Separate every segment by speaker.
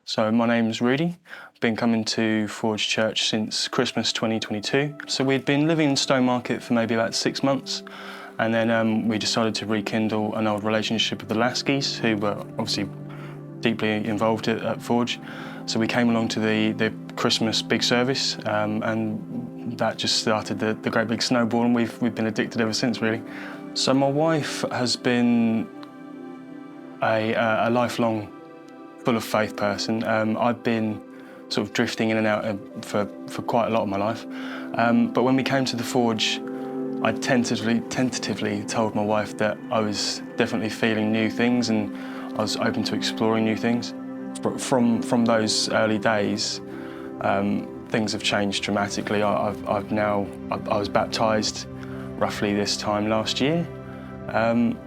Speaker 1: So my name's Rudi. I've been coming to Forge Church since Christmas 2022. So we'd been living in Stowmarket for maybe about 6 months, and then we decided to rekindle an old relationship with the Laskys, who were obviously deeply involved at Forge. So we came along to the Christmas big service, and that just started the great big snowball, and we've been addicted ever since, really. So my wife has been a lifelong full of faith person. I've been sort of drifting in and out for quite a lot of my life. But when we came to the Forge, I tentatively told my wife that I was definitely feeling new things and I was open to exploring new things. But from those early days, things have changed dramatically. I was baptised roughly this time last year, and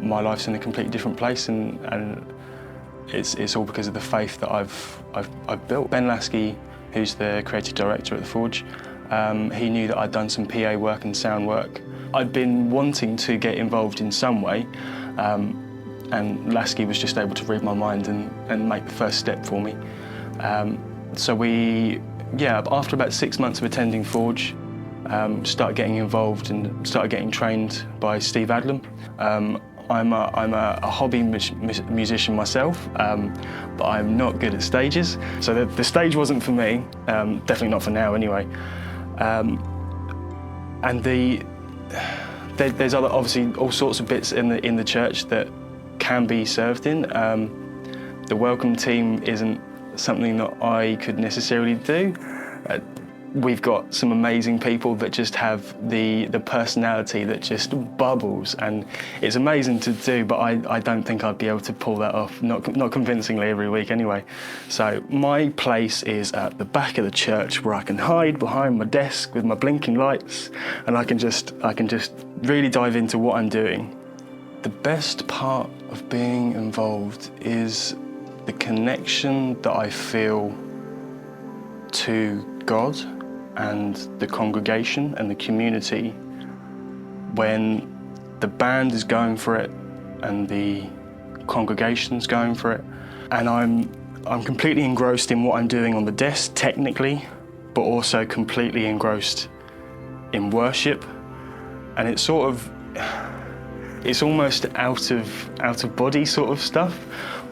Speaker 1: my life's in a completely different place, and it's all because of the faith that I've built. Ben Lasky, who's the creative director at the Forge, he knew that I'd done some PA work and sound work. I'd been wanting to get involved in some way, and Lasky was just able to read my mind and make the first step for me. So after about 6 months of attending Forge, started getting involved and started getting trained by Steve Adlam. I'm a hobby musician myself, but I'm not good at stages. So the stage wasn't for me, definitely not for now anyway. And there's obviously all sorts of bits in the church that can be served in. The welcome team isn't something that I could necessarily do. We've got some amazing people that just have the personality that just bubbles, and it's amazing to do, but I don't think I'd be able to pull that off, not convincingly every week anyway. So my place is at the back of the church, where I can hide behind my desk with my blinking lights, and I can just really dive into what I'm doing. The best part of being involved is the connection that I feel to God and the congregation and the community when the band is going for it and the congregation's going for it. And I'm completely engrossed in what I'm doing on the desk technically, but also completely engrossed in worship. And it's almost out of body sort of stuff,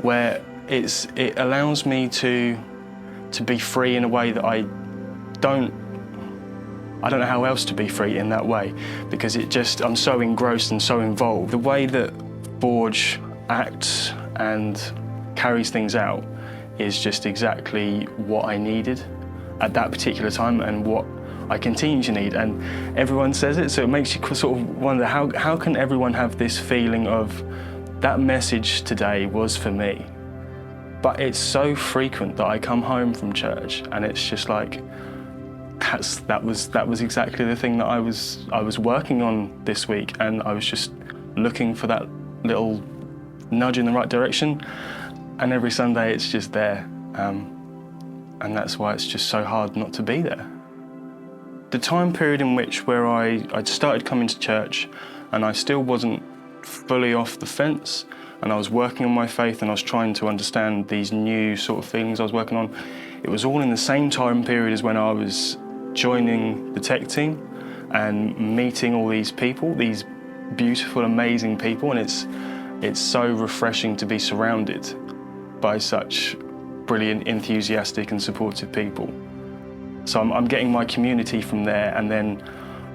Speaker 1: where it allows me to be free in a way that I don't know how else to be free in that way, because I'm so engrossed and so involved. The way that Forge acts and carries things out is just exactly what I needed at that particular time and what I continue to need. And everyone says it, so it makes you sort of wonder, how can everyone have this feeling of that message today was for me? But it's so frequent that I come home from church and it's just like, that was exactly the thing that I was working on this week, and I was just looking for that little nudge in the right direction, and every Sunday it's just there, and that's why it's just so hard not to be there. The time period in which I'd started coming to church and I still wasn't fully off the fence, and I was working on my faith and I was trying to understand these new sort of things I was working on, it was all in the same time period as when I was joining the tech team and meeting all these people, these beautiful, amazing people, and it's so refreshing to be surrounded by such brilliant, enthusiastic and supportive people. So I'm getting my community from there, and then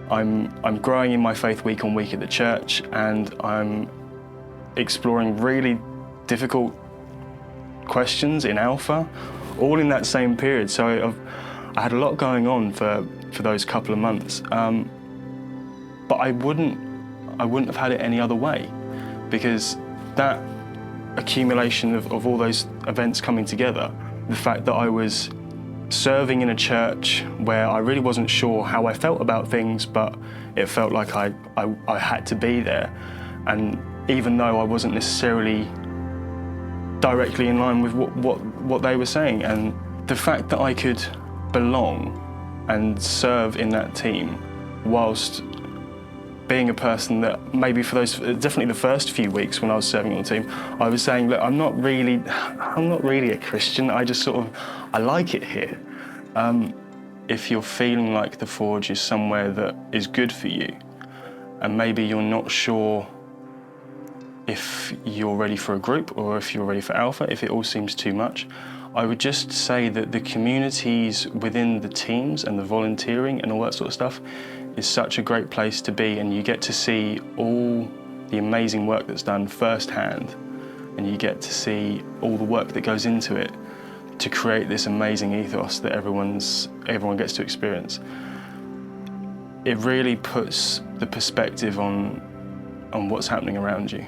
Speaker 1: I'm growing in my faith week on week at the church, and I'm exploring really difficult questions in Alpha, all in that same period. So I had a lot going on for those couple of months, but I wouldn't have had it any other way, because that accumulation of all those events coming together, the fact that I was serving in a church where I really wasn't sure how I felt about things, but it felt like I had to be there, and even though I wasn't necessarily directly in line with what they were saying, and the fact that I could belong and serve in that team whilst being a person that maybe for those, definitely the first few weeks when I was serving on the team, I was saying, look, I'm not really a Christian. I just sort of, I like it here. If you're feeling like the Forge is somewhere that is good for you, and maybe you're not sure if you're ready for a group or if you're ready for Alpha, if it all seems too much, I would just say that the communities within the teams and the volunteering and all that sort of stuff is such a great place to be, and you get to see all the amazing work that's done firsthand, and you get to see all the work that goes into it to create this amazing ethos that everyone gets to experience. It really puts the perspective on what's happening around you.